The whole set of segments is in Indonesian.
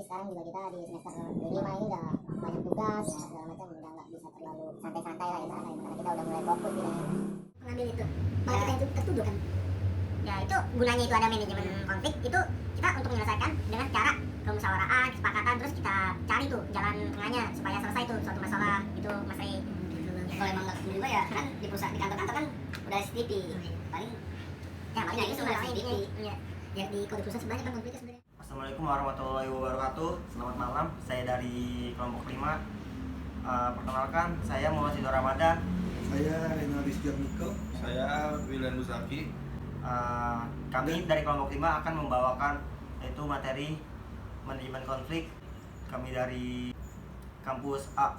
sekarang juga kita di semester 5 ini udah banyak tugas ya segala macam, udah nggak bisa terlalu santai-santai lah ibaratnya, karena kita udah mulai fokus gitu ya. Mengambil itu malah kita itu tertuduh kan ya, itu gunanya itu ada manajemen konflik itu kita untuk menyelesaikan dengan cara kemusyawaraan, kesepakatan, terus kita cari tuh jalan tengahnya supaya selesai tuh suatu masalah itu Mas Rey. Kalau emang nggak ketemu juga ya kan di perusahaan, di kantor-kantor kan udah CCTV paling ya paling itu sebenarnya CCTV ya di kode perusahaan sebenarnya kan konfliknya sebenarnya. Assalamualaikum warahmatullahi wabarakatuh. Selamat malam, saya dari kelompok 5. Perkenalkan, saya Muhammad Sidor Ramadan. Saya Renaldis Jarmiko. Saya William Musaki. Kami dari kelompok 5 akan membawakan yaitu materi manajemen konflik. Kami dari kampus A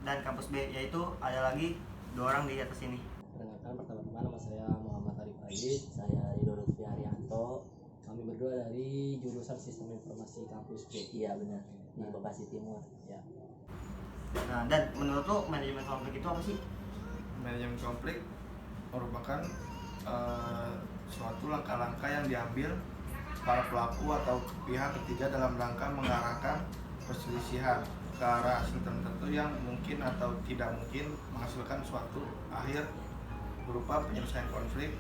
dan kampus B, yaitu ada lagi 2 orang di atas ini. Perkenalkan, pertama-tama nama saya Muhammad Arif Aid, saya Ridho Lutfi Haryanto. Kami berdua dari jurusan Sistem Informasi kampus B. Iya benar, di Bekasi Timur. Ya. Nah, dan menurut lo manajemen konflik itu apa sih? Manajemen konflik merupakan suatu langkah-langkah yang diambil para pelaku atau pihak ketiga dalam rangka mengarahkan perselisihan ke arah hasil tertentu yang mungkin atau tidak mungkin menghasilkan suatu akhir berupa penyelesaian konflik,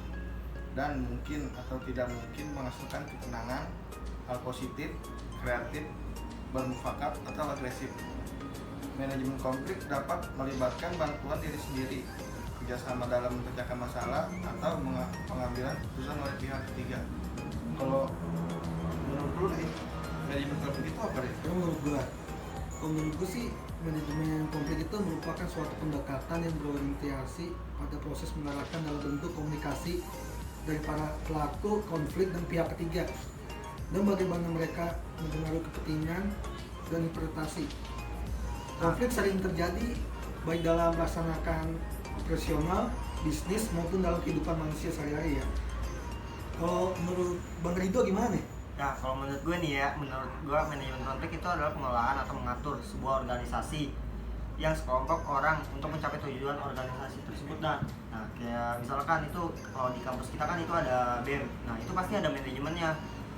dan mungkin atau tidak mungkin menghasilkan ketenangan, hal positif, kreatif, bermufakat atau agresif. Manajemen konflik dapat melibatkan bantuan diri sendiri, kerjasama dalam memecahkan masalah, atau pengambilan keputusan oleh pihak ketiga. Kalau menurut lu nih, manajemen konflik itu apa deh? Menurut gue sih manajemen konflik itu merupakan suatu pendekatan yang berorientasi pada proses mengarahkan dalam bentuk komunikasi dari para pelaku konflik dan pihak ketiga, dan bagaimana mereka mempengaruhi kepentingan dan interpretasi. Konflik sering terjadi baik dalam melaksanakan operasional, bisnis maupun dalam kehidupan manusia sehari-hari ya. Kalau menurut Bang Ridho gimana nih? Ya, kalau menurut gue nih ya, menurut gue manajemen konflik itu adalah pengelolaan atau mengatur sebuah organisasi yang sekelompok orang untuk mencapai tujuan organisasi tersebut. Nah, kayak misalkan itu kalau di kampus kita kan itu ada BEM. Nah, itu pasti ada manajemennya.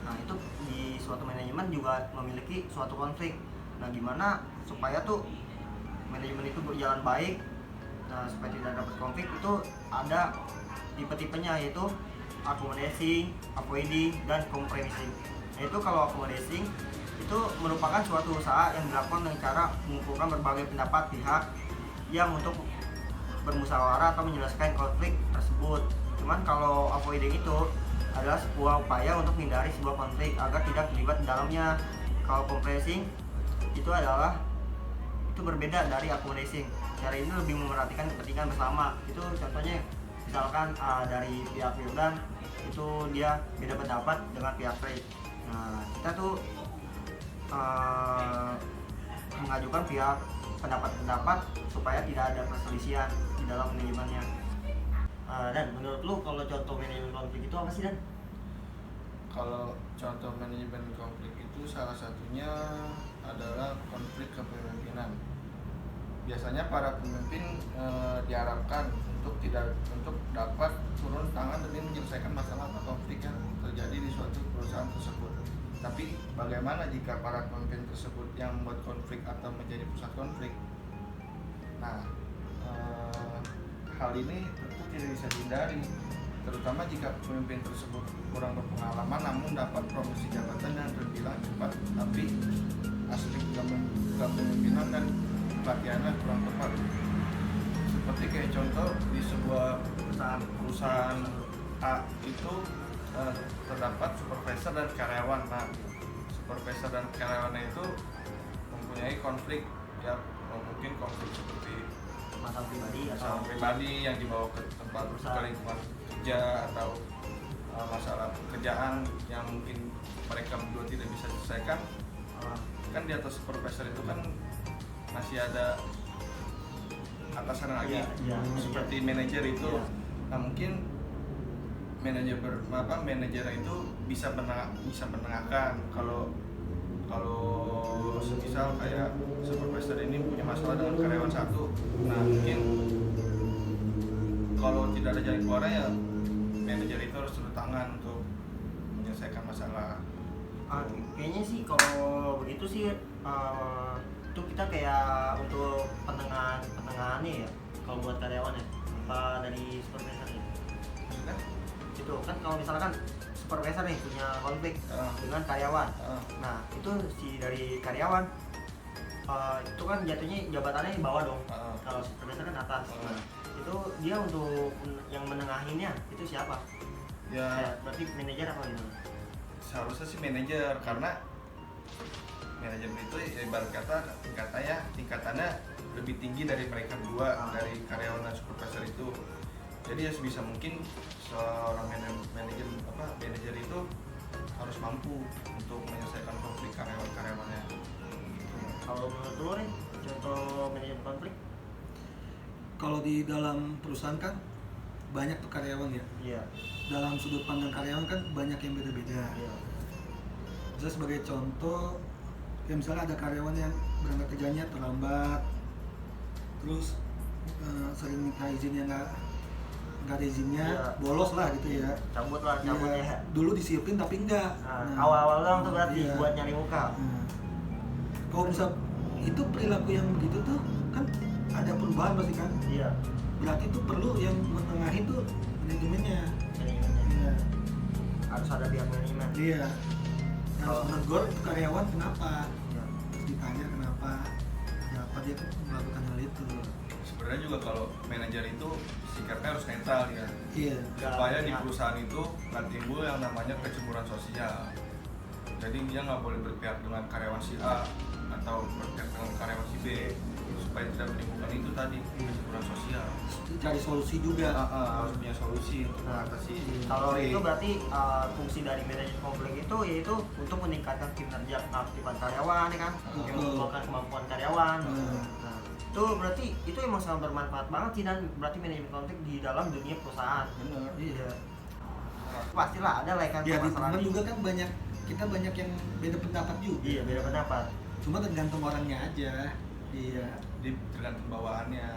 Nah, itu di suatu manajemen juga memiliki suatu konflik. Nah, gimana supaya tuh manajemen itu berjalan baik, nah supaya tidak dapat konflik, itu ada tipe-tipenya, yaitu accommodating, avoiding, dan compromising. Yaitu kalau accommodating itu merupakan suatu usaha yang dilakukan dengan cara mengumpulkan berbagai pendapat pihak yang untuk bermusyawarah atau menyelesaikan konflik tersebut. Cuman kalau avoiding itu adalah sebuah upaya untuk menghindari sebuah konflik agar tidak terlibat di dalamnya. Kalau compromising itu berbeda dari accommodating. Cara ini lebih memperhatikan kepentingan bersama. Itu contohnya misalkan dari pihak Wildan itu dia beda pendapat dengan pihak Ray. Nah, kita tuh mengajukan pihak pendapat supaya tidak ada perselisihan di dalam manajemennya. Dan menurut lu kalau contoh manajemen konflik itu apa sih, Dan? Kalau contoh manajemen konflik itu salah satunya adalah konflik kepemimpinan. Biasanya para pemimpin diharapkan untuk dapat turun tangan demi menyelesaikan masalah atau konflik yang terjadi di suatu perusahaan tersebut. Tapi bagaimana jika para pemimpin tersebut yang membuat konflik atau menjadi pusat konflik? Nah, hal ini tentu tidak bisa dihindari, terutama jika pemimpin tersebut kurang berpengalaman namun dapat promosi jabatan yang terbilang cepat, tapi aspek kepemimpinan dan pelatihannya kurang tepat. Seperti kayak contoh di sebuah perusahaan A itu terdapat supervisor dan karyawan. Nah, supervisor dan karyawannya itu mempunyai konflik, ya mungkin konflik seperti Masalah pribadi yang dibawa ke tempat lingkungan kerja, atau masalah pekerjaan yang mungkin mereka berdua tidak bisa selesaikan. Kan di atas supervisor itu kan masih ada atasan lagi, seperti manajer itu. Nah, mungkin manajer itu bisa menengahkan. Kalau semisal kayak supervisor ini punya masalah dengan karyawan satu, nah mungkin kalau tidak ada jalan keluarnya ya manajer itu harus turun tangan untuk menyelesaikan masalah. Kayaknya sih kalau begitu sih itu kita kayak untuk penengahannya ya kalau buat karyawan ya apa dari supervisor ya Maksudnya? itu kan kalau misalkan supervisor nih punya konflik dengan karyawan nah itu si dari karyawan itu kan jatuhnya jabatannya di bawah dong kalau supervisor kan atas nah itu dia untuk yang menengahinnya itu siapa Ya berarti manajer apa gimana seharusnya sih manajer, karena manajemen itu ibarat kata tingkatannya lebih tinggi dari mereka berdua, dari karyawan dan supervisor itu. Jadi ya sebisa mungkin seorang manajer itu harus mampu untuk menyelesaikan konflik karyawannya. kalau menurut lo nih contoh manajemen konflik Kalau di dalam perusahaan kan banyak tuh karyawan ya. iya Dalam sudut pandang karyawan kan banyak yang beda-beda. iya Saya sebagai contoh, kayak misalnya ada karyawan yang berangkat kerjanya terlambat, terus sering minta izin yang nggak ada izinnya, Iya. bolos lah gitu ya. cabut ya Iya, dulu disiapin tapi enggak. awal-awal doang tuh berarti iya. buat nyari muka Nah, kalau misal itu perilaku yang begitu tuh kan ada perubahan pasti kan. iya Berarti itu perlu yang menengahi tuh manajemennya. manajemennya Iya. harus ada pihak manajemen Iya. Harus Oh. menegur tuh karyawan kenapa. iya Terus ditanya kenapa. Ya apa dia tuh melakukan hal itu. Sebenarnya juga kalau manajer itu sikapnya harus netral ya, Iya. supaya di perusahaan itu nggak timbul yang namanya kecemburuan sosial. Jadi dia nggak boleh berpihak dengan karyawan si A atau berpihak dengan karyawan si B, supaya tidak menimbulkan itu tadi kecemburuan sosial. Cari solusi juga. Harus punya solusi untuk mengatasi kalau konflik. itu berarti fungsi dari manajemen konflik itu yaitu untuk meningkatkan kinerja keaktifan karyawan ya kan Betul. yang mengembangkan kemampuan karyawan Hmm. nah itu berarti itu emang sangat bermanfaat banget sih dan berarti manajemen konflik di dalam dunia perusahaan Bener. Iya. pastilah ada lah kan Ya di permasalahan teman ini. juga kan kita banyak yang beda pendapat juga. iya beda pendapat Cuma tergantung orangnya aja. Iya. Di tergantung bawaannya.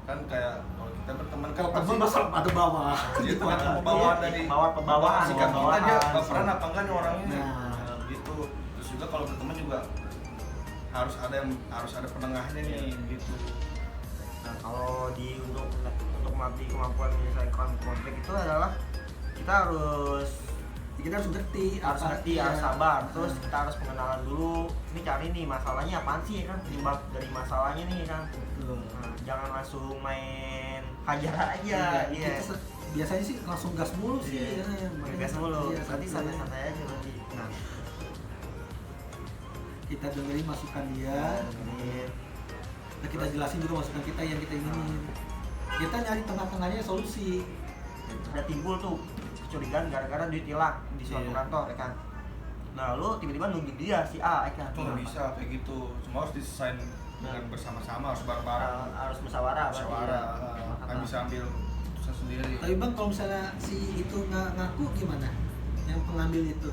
Kan kayak kalau kita berteman kan Kalau pasti teman masa ada bawah. dia Gitu tergantung kan. pembawaan Iya, dari pembawaan, sikap kita pembawaan. dia baperan apa enggak nih orangnya. Nah. Gitu. Terus juga kalau berteman juga harus ada penengahnya nih gitu. nah kalau untuk melatih kemampuan menyelesaikan konflik itu adalah kita harus Kita harus ngerti. harus apa- ngerti, iya. harus sabar, terus kita harus pengenalan dulu. Ini cari nih masalahnya apaan sih kan, penyebab dari masalahnya nih kan. Betul. Nah, jangan langsung main hajar aja, Iya, iya. kita biasanya sih langsung gas mulu sih. Iya, Ya, makanya- gas mulu. iya, Berarti santai-santai aja berarti. Nah, Kita dengerin masukan dia. dengerin. Nah, kita jelasin juga masukan kita yang kita inginin. Kita nyari tengah-tengahnya solusi. Udah timbul tuh kecurigaan gara-gara duit hilang di suatu Iya. kantor ya kan. Nah, lu tiba-tiba nunjuk dia si A ya kan. Itu nggak bisa kayak gitu. Semua harus diselesaikan dengan bersama-sama, harus bareng-bareng. Harus musyawarah berarti. Musyawarah, Ya. nggak bisa ambil keputusan sendiri. Tapi bang, kalau misalnya si itu nggak ngaku gimana? Yang pengambil itu,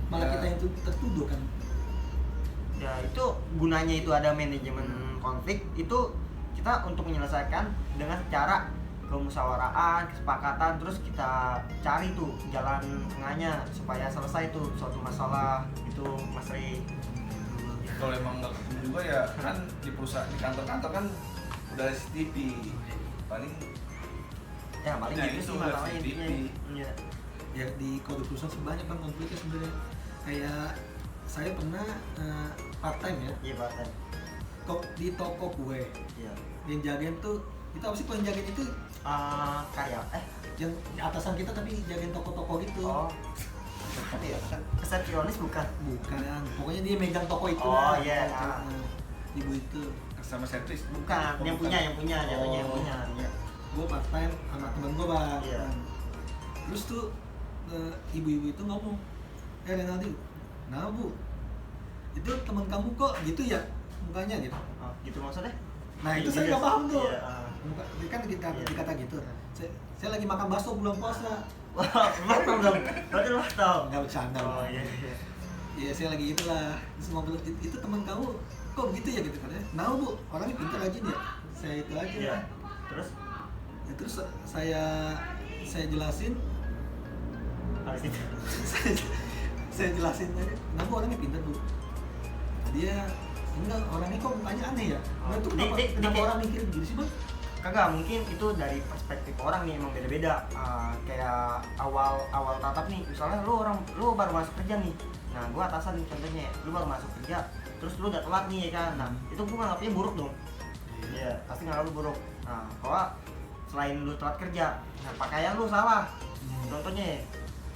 malah Ya. kita yang tertuduh kan? Ya itu gunanya itu ada manajemen konflik itu kita untuk menyelesaikan dengan cara kemusyawaraan, kesepakatan, terus kita cari tuh jalan tengahnya supaya selesai tuh suatu masalah itu Mas Ri. Kalau emang nggak ketemu juga ya kan di perusahaan di kantor-kantor kan udah ada CCTV paling Ya paling Ya, gitu itu sih udah masalahnya CCTV. intinya. Iya. Ya di kode perusahaan sih banyak kan konfliknya sebenarnya. Kayak saya pernah part time ya, Iya Pak. di toko kue. Iya. Yang jagain tuh, itu apa sih kalau yang jagain itu? Karya Yang atasan kita tapi jagain toko-toko gitu. oh apa ya? Resepsionis bukan? Bukan, pokoknya dia megang toko itu. Oh, lah. iya. Nah, ibu itu. sama servis Bukan, yang punya jatuhnya yang Oh. punya. Iya. Gue part time sama temen gue bang. Iya. Terus tuh ibu-ibu itu ngomong, Renaldi, nah bu, itu teman kamu kok gitu ya mukanya gitu. Oh, gitu maksudnya? Nah itu Iya, saya nggak paham tuh. Iya. Muka, kan kita Iya. dikata gitu. Saya lagi makan bakso bulan puasa. Wah, belum dong. Berarti lu tahu. Nggak bercanda. Oh Bang. iya iya. Iya saya lagi gitulah. Terus ngobrol itu teman kamu kok gitu ya gitu kan ya. Nah bu, orangnya pintar aja dia. Saya itu aja. Iya. Terus Ya, terus saya jelasin habis itu. Saya jelasin aja, kenapa orangnya pintar tuh? Dia enggak, orangnya kok mukanya aneh ya? Nah, itu kenapa, kenapa orang mikir gitu sih bang? Kagak, mungkin itu dari perspektif orang nih emang beda-beda. Kayak awal tatap nih, misalnya lu baru masuk kerja nih. Nah, gua atasan nih contohnya, lu baru masuk kerja, terus lu udah telat nih ya kan. Nah, itu gua nganggapnya buruk dong. Iya, pasti nganggap lu buruk. Nah, kalau selain lu telat kerja, nah pakaian lu salah. Contohnya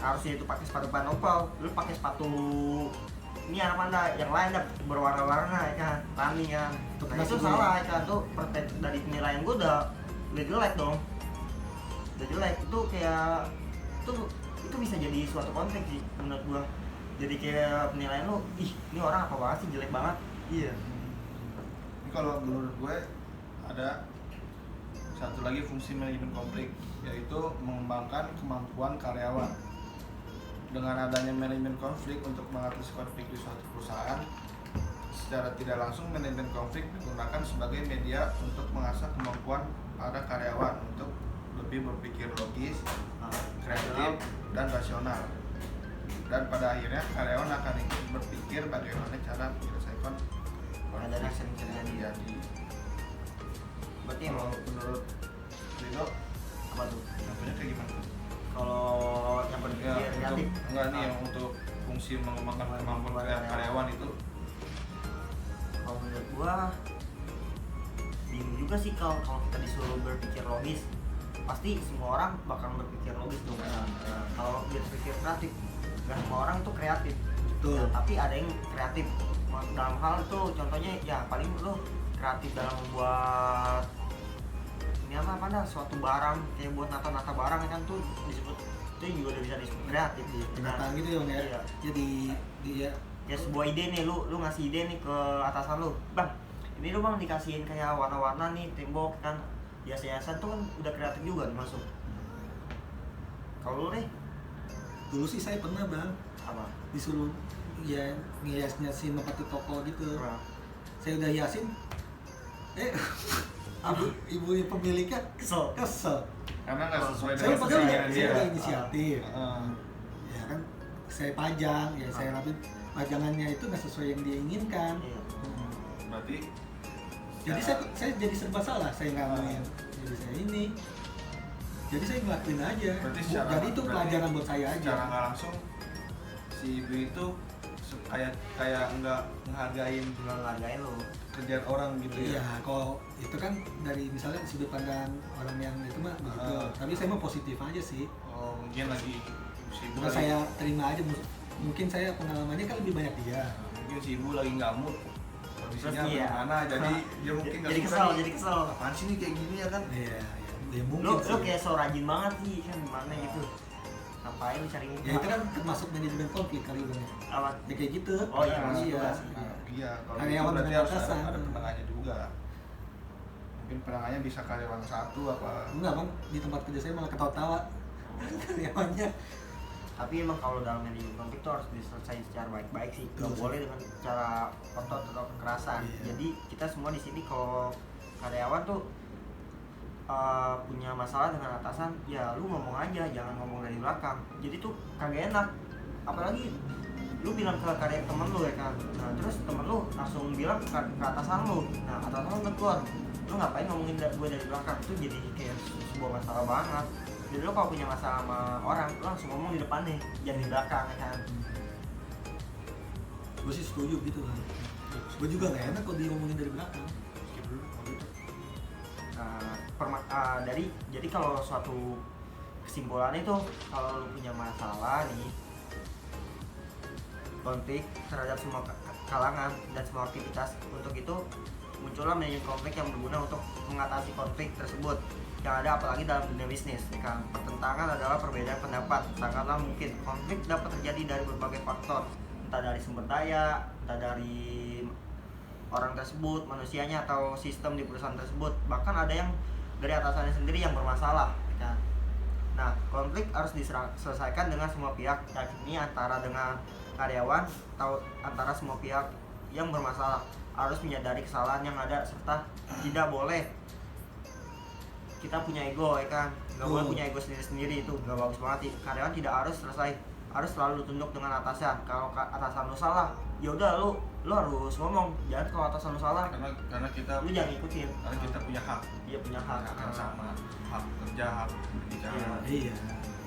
harusnya itu pakai sepatu pantopel, lu pakai sepatu ini apa anda yang lain dah berwarna-warna ya kan, running kan. Nah, itu salah ya kan, tuh dari penilaian gue udah jelek dong, udah jelek. Itu kayak itu bisa jadi suatu konflik sih menurut gue. Jadi kayak penilaian lu, ih ini orang apa banget sih, jelek banget. Iya. Ini kalau menurut gue ada satu lagi fungsi manajemen konflik, yaitu mengembangkan kemampuan karyawan. Dengan adanya manajemen konflik untuk mengatasi konflik di suatu perusahaan, secara tidak langsung manajemen konflik digunakan sebagai media untuk mengasah kemampuan para karyawan untuk lebih berpikir logis, kreatif, dan rasional. Dan pada akhirnya karyawan akan ikut berpikir bagaimana cara menyelesaikan konflik yang terjadi. Berarti Kalau emang menurut Rino, apa tuh? contohnya kayak gimana? Kalau yang berpikir Ya, kreatif, enggak nih yang untuk fungsi mengembangkan kemampuan karyawan itu. kalau menurut gua bingung juga sih kalau kita disuruh berpikir logis. Pasti semua orang bakal berpikir logis dong. Kalau berpikir kreatif, nggak semua orang itu kreatif. Betul. Nah, tapi ada yang kreatif dalam hal itu, contohnya ya paling lo kreatif dalam membuat ini apa dah suatu barang, kayak buat nata barang kan tuh disebut, itu juga udah bisa disebut kreatif sih. Penataan gitu ya bang ya? Iya. Jadi dia Ya sebuah ide nih, lu ngasih ide nih ke atasan lu, bang ini lu bang dikasihin kayak warna-warna nih tembok kan, hias-hiasan tuh kan udah kreatif juga dimasuk. Kalau lu deh dulu sih saya pernah bang apa? disuruh ya ngias-ngiasin tempat di toko gitu. Nah, Saya udah hiasin, ibu pemiliknya kesel. Karena nggak sesuai Saya dengan padahal keinginan saya dia. udah inisiatif. Heeh. Ya kan saya pajang, ya saya rapin pajangannya itu nggak sesuai yang dia inginkan. Iya. Berarti Jadi saya jadi serba salah, saya nggak ngomongin. Jadi saya ini, jadi saya ngelakuin aja. Berarti Jadi itu pelajaran buat saya aja. Secara nggak langsung si ibu itu kayak nggak menghargain Nggak ngargain lu. kerjaan orang gitu ya. Iya, kalau itu kan dari misalnya sudut pandang orang yang itu mah begitu. Tapi saya mah positif aja sih. Oh, mungkin lagi si ibu Nah, lagi, saya terima aja. Mungkin saya pengalamannya kan lebih banyak dia. mungkin si ibu lagi nggak mood kondisinya Terus iya. gimana, jadi dia mungkin nggak Jadi suka kesel, nih. jadi kesel. Apaan sih nih kayak gini ya kan? Iya, ya mungkin Lu sih. kayak so rajin banget sih kan, gimana gitu. Ngapain lu cari Ya itu kan termasuk manajemen konflik kali bang. apa? Ya kayak gitu. Oh iya, Nah, masuk iya. juga sih. Nah, iya, kalau Karyawan itu berarti dengan harus atasan. ada penengahnya juga. Mungkin penengahnya bisa karyawan satu apa? Enggak bang, di tempat kerja saya malah ketawa-tawa karyawannya. Tapi emang kalau dalam manajemen konflik itu harus diselesaikan secara baik-baik sih. Gak Betul sih. boleh dengan cara otot atau kekerasan. Iya. Jadi kita semua di sini kalau karyawan tuh punya masalah dengan atasan, ya lu ngomong aja, jangan ngomong dari belakang. Jadi tuh kagak enak. Apalagi lu bilang ke karya temen lu ya kan. Nah terus temen lu langsung bilang ke atasan lu. Nah atasan lu negur, lu ngapain ngomongin gue dari belakang? Itu jadi kayak sebuah masalah banget. Jadi lu kalau punya masalah sama orang, lu langsung ngomong di depan nih, jangan di belakang ya kan. Gue sih setuju gitu kan. Gue juga gak enak kalau diomongin dari belakang. Skip dulu kalau gitu. Jadi kalau suatu kesimpulannya itu, kalau lu punya masalah nih, konflik terhadap semua kalangan dan semua aktivitas, untuk itu muncullah manajemen konflik yang berguna untuk mengatasi konflik tersebut yang ada, apalagi dalam dunia bisnis ya kan. Pertentangan adalah perbedaan pendapat, sangatlah mungkin. Konflik dapat terjadi dari berbagai faktor, entah dari sumber daya, entah dari orang tersebut, manusianya, atau sistem di perusahaan tersebut. Bahkan ada yang dari atasannya sendiri yang bermasalah ya kan. Nah, konflik harus diselesaikan dengan semua pihak, yakni antara dengan karyawan atau antara semua pihak yang bermasalah. Harus menyadari kesalahan yang ada, serta tidak boleh kita punya ego ya kan. Nggak boleh punya ego sendiri-sendiri, itu nggak bagus banget sih. Karyawan tidak harus selesai harus selalu tunduk dengan atasan. Kalau atasan lu salah, ya udah lu harus ngomong. Jangan kalau atasan lu salah, karena kita lu jangan ikutin. karena kita punya hak Dia punya hak yang sama, hak kerja, hak bicara. Iya.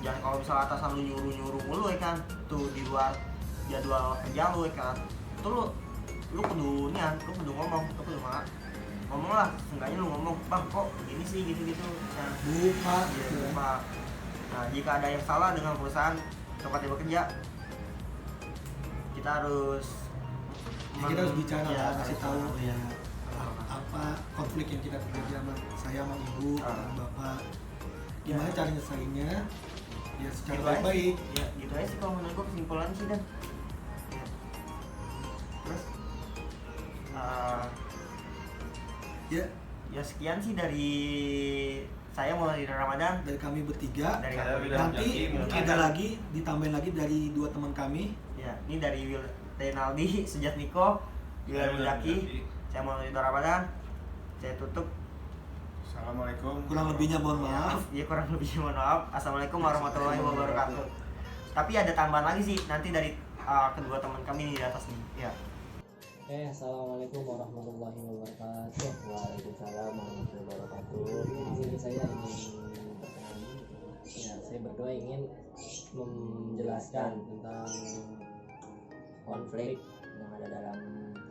Jangan kalau misalnya atasan lu nyuruh mulu ya kan, tuh di luar jadwal kerja lu ya kan, itu lu kudu ngomong, lu kudu ngomong lah, seenggaknya lu ngomong, bang kok gini sih gitu-gitu. Nah, buka. Nah, jika ada yang salah dengan perusahaan tempat dia bekerja, kita harus bicara ya, lah, kasih harus tahu ya apa konflik yang kita terjadi sama saya sama ibu sama bapak, gimana cara nyelesainnya ya secara Gitu aja. baik-baik. Ya gitu aja sih kalau menurut gua kesimpulannya sih Dan. Ya. Terus ya sekian sih dari saya mulai dari Ramadan. Dari kami bertiga, Dari Saya kami. William nanti Jaki, mungkin ada lagi ditambahin lagi dari 2 teman kami. Ya, ini dari Renaldi, Sujatmiko, William Jaki. Saya mulai dari Ramadan. Saya tutup. Assalamualaikum. Kurang lebihnya mohon maaf. Ya kurang lebihnya mohon maaf. Assalamualaikum warahmatullahi wabarakatuh. Tapi ada tambahan lagi sih nanti dari kedua teman kami di atas nih. Ya. Assalamualaikum warahmatullahi wabarakatuh. Waalaikumsalam warahmatullahi wabarakatuh. Di sini saya saya berdua ingin menjelaskan tentang konflik yang ada dalam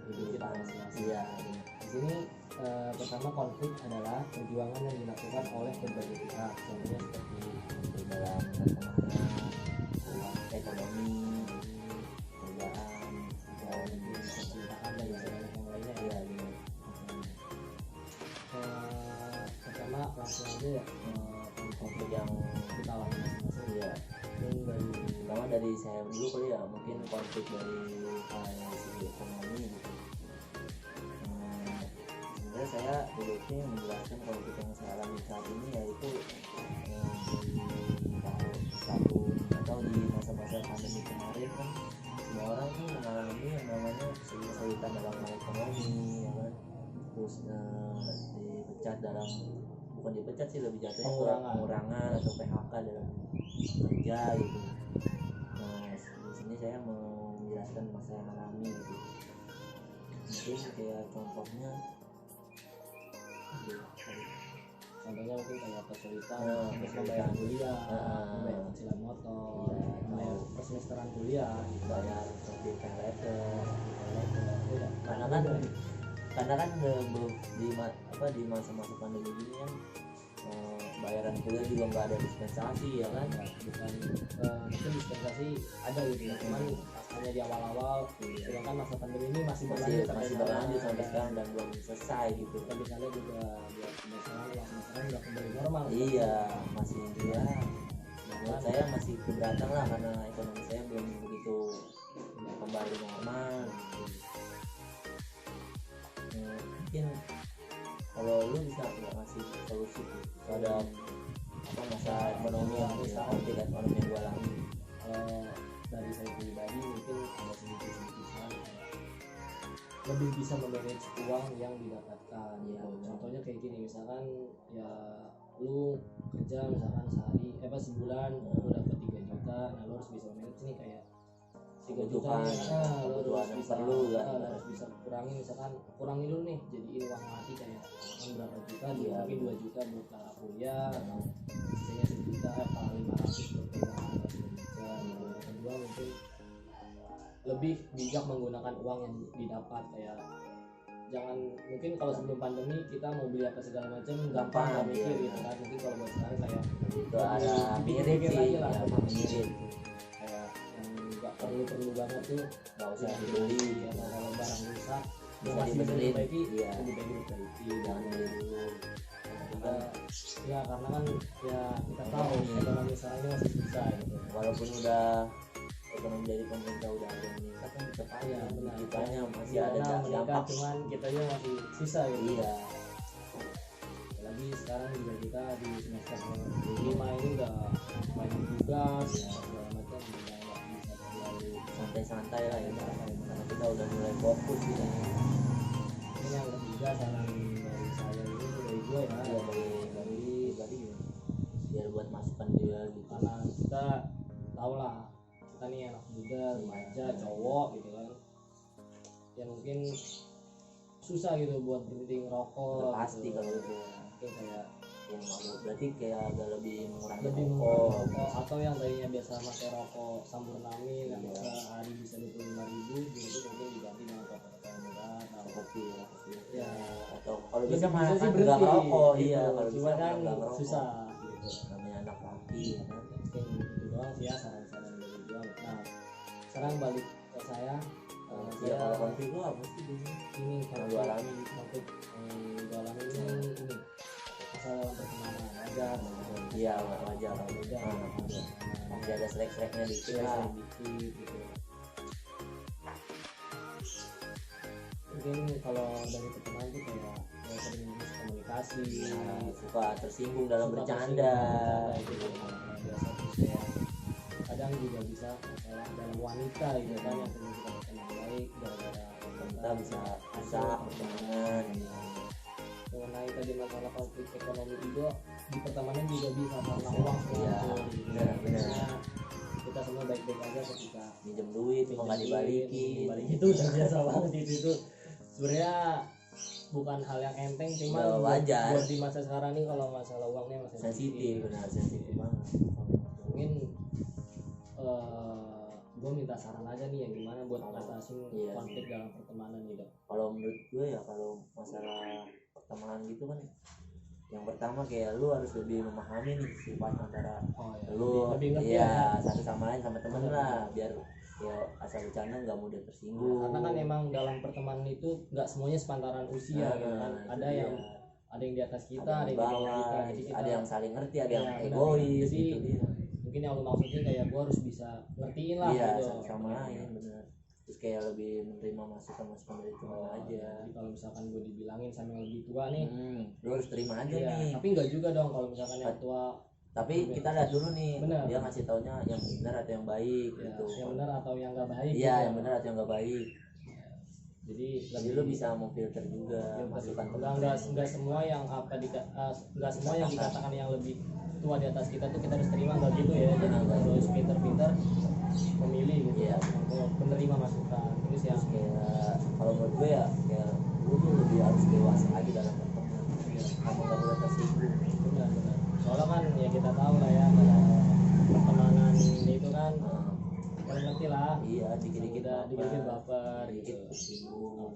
hidup kita masing-masing. Ya, di sini pertama konflik adalah perjuangan yang dilakukan oleh berbagai pihak, contohnya seperti dalam pertemanan, ekonomi, kerjaan, percintaan dan banyak yang lainnya ya. Pertama langsung aja ya konflik yang kita alami masing-masing ya. Pertama dari saya dulu kali ya, mungkin konflik dari segi ekonomi gitu. Sebenarnya saya dulunya menjelaskan konflik yang saya alami saat ini yaitu di tahun atau di masa-masa pandemi kemarin kan semua orang tuh mengalami yang namanya kesulitan dalam hal ekonomi ya kan, terus dipecat dalam, bukan dipecat sih, lebih jatuhnya pengurangan atau PHK dalam kerja gitu. Nah di sini saya mau menjelaskan masa yang alami gitu. Mungkin kayak contohnya mungkin kayak kesulitan membayar kuliah, membayar cicilan motor, membayar persemesteran kuliah, bayar seperti pay letter, karena kan di masa-masa pandemi ini kan bayaran kuliah juga nggak ada dispensasi ya kan, mungkin dispensasi ada gitu ya, cuman hanya di awal-awal, sedangkan masa pandemi ini masih berlanjut sampai sekarang dan belum selesai gitu. Dan misalnya juga buat semesteran udah kembali normal. Iya, masih ya. Menurut saya masih keberatan lah karena ekonomi saya belum begitu kembali normal. Mungkin kalau lu bisa nggak ngasih solusi tuh terhadap masa ekonomi yang konflik ekonomi yang gue alami? Dari saya pribadi mungkin ada sedikit lebih bisa memanage uang yang didapatkan ya. Contohnya kayak gini, misalkan ya lu kerja misalkan sebulan lu dapat 3 juta, nah lu harus bisa manage nih kayak 3 juta lu harus bisa harus bisa kurangi, misalkan kurangi lu nih jadiin uang mati kayak berapa juta, dikurangi 2 juta buat cara kuliah, sisanya 1 juta kalau 500 buat perumahan atau kerja. Kedua mungkin lebih bijak menggunakan uang yang didapat, kayak jangan, mungkin kalau sebelum pandemi kita mau beli apa segala macam gampang nggak mikir gitu kan, mungkin kalau buat sekarang kayak itu ada mirip sih ya, mirip kayak yang nggak perlu banget tuh nggak usah dibeli ya. Kalau barang rusak bisa diperbaiki ya, lebih baik diperbaiki, jangan beli dulu. Kita ya karena kan ya kita tahu ekonomi sekarang ini masih susah gitu, walaupun udah ekonomi dari pemerintah udah ada meningkat kan tetap aja kitanya masih ada dampak, cuman kitanya masih susah gitu. Iya, lagi sekarang juga kita di semester 5 ini udah banyak tugas ya segala macam, udah nggak bisa terlalu santai-santai lah ya karena kita udah mulai fokus gitu. Ini yang ketiga saran dari saya ini, dari gue ya, dari biar buat masukan dia gitu, karena kita tahu lah kita nih anak muda, remaja, cowok gitu kan, yang mungkin susah gitu buat berhenti ngerokok. Udah pasti gitu. kalau itu Mungkin kayak yang berarti kayak agak lebih mengurangi lebih rokok. mengurangi rokok, atau yang tadinya biasa pakai rokok Sampurnamin yang Iya. sehari bisa 25.000 gitu mungkin diganti dengan rokok yang murah atau Seperti ya atau kalau lebih bisa mah bisa sih kan berhenti nggak ngerokok, gitu. iya kalau bisa Cuma kan nggak ngerokok. susah gitu. Namanya anak laki ya kan. Mungkin itu doang sih ya saran-saran dari gua. Nah sekarang balik ke saya. Ya kalau konflik lu apa sih biasanya? Ini Yang lu alami gitu. konflik yang gua alami ini masalah pertemanan wajar Iya wajar lah. wajar Wajar. Masih ada selek-seleknya dikit ya lah. sedikit gitu. Mungkin kalau dari pertemanan tuh kayak ya sering miskomunikasi, Nah, suka tersinggung dalam suka bercanda. tersinggung, gitu. Nah, biasa terus kayak kadang juga bisa masalah dalam wanita gitu kan yang perlu kita berteman baik gara-gara Kita bisa rusak pertemanan. mengenai tadi masalah konflik ekonomi juga di pertemanan juga bisa karena uang Iya, gitu. benar. Nah, kita semua baik-baik aja ketika Minjem duit cuma nggak dibalikin. balik itu udah biasa banget itu sebenarnya bukan hal yang enteng cuma Ya, wajar. buat di masa sekarang nih kalau masalah uangnya masih Sensitif, benar sensitif banget. mungkin gue minta saran aja nih yang gimana buat ngatasin Iya konflik sih. dalam pertemanan gitu. Kalau menurut gue ya kalau masalah pertemanan gitu kan yang pertama kayak lu harus lebih memahami nih sifat antara Oh ya, lu lebih ngerti ya satu sama lain sama temen Benar, lah benar. biar ya asal bercanda nggak mudah Ya, tersinggung. karena kan emang dalam pertemanan itu nggak semuanya sepantaran usia gitu kan. itu Ada dia. yang ada yang di atas kita, ada ada yang yang di bawah bawah, kita. Jadi kita ada yang saling ngerti, ada Ya, yang benar. egois Jadi, gitu dia. mungkin yang lu maksudnya kayak gue harus bisa ngertiin lah Iya gitu. satu sama lain benar. Terus kayak lebih menerima masukan dari teman aja. Jadi kalau misalkan gue dibilangin sama yang lebih tua nih, Lu harus terima aja ya, nih. tapi nggak juga dong kalau misalkan yang tua Tapi kita lihat dulu nih, Benar. dia ngasih taunya yang benar atau yang baik ya, gitu. yang benar atau yang nggak baik. Iya, gitu. yang benar atau yang nggak baik. Jadi Jadi lu bisa memfilter juga masukan nggak semua yang nggak semua yang dikatakan yang lebih tua di atas kita tuh kita harus terima, nggak gitu ya. Jadi Nggak. harus pinter-pinter memilih gitu Iya. untuk menerima masukan. Terus ya Terus kayak kalau menurut gue ya kayak lu tuh lebih harus dewasa lagi dalam berteman. Kamu nggak boleh tersinggung. benar-benar. Soalnya kan ya kita tahu lah ya kalau pertemanan itu kan Nah, kalian ngerti lah. iya dikit-dikit Dikit-dikit baper dikit gitu. tersinggung.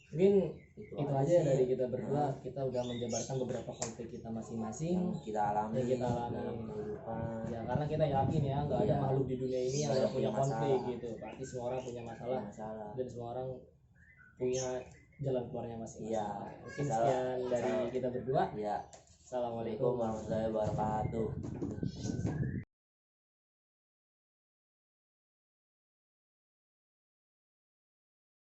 Mungkin itu aja sih dari kita berdua. Kita udah menjabarkan beberapa konflik kita yang masing-masing. kita alami Yang kita alami. dalam kehidupan. Ya karena kita yakin ya nggak ada Iya. makhluk di dunia ini yang Nggak nggak ada punya punya konflik masalah. gitu. Pasti semua orang punya Ada masalah masalah. dan semua orang punya jalan keluarnya masing-masing. Iya. Mungkin Salah. sekian dari Salah. kita berdua. Ya, Assalamualaikum Assalamualaikum warahmatullahi wabarakatuh.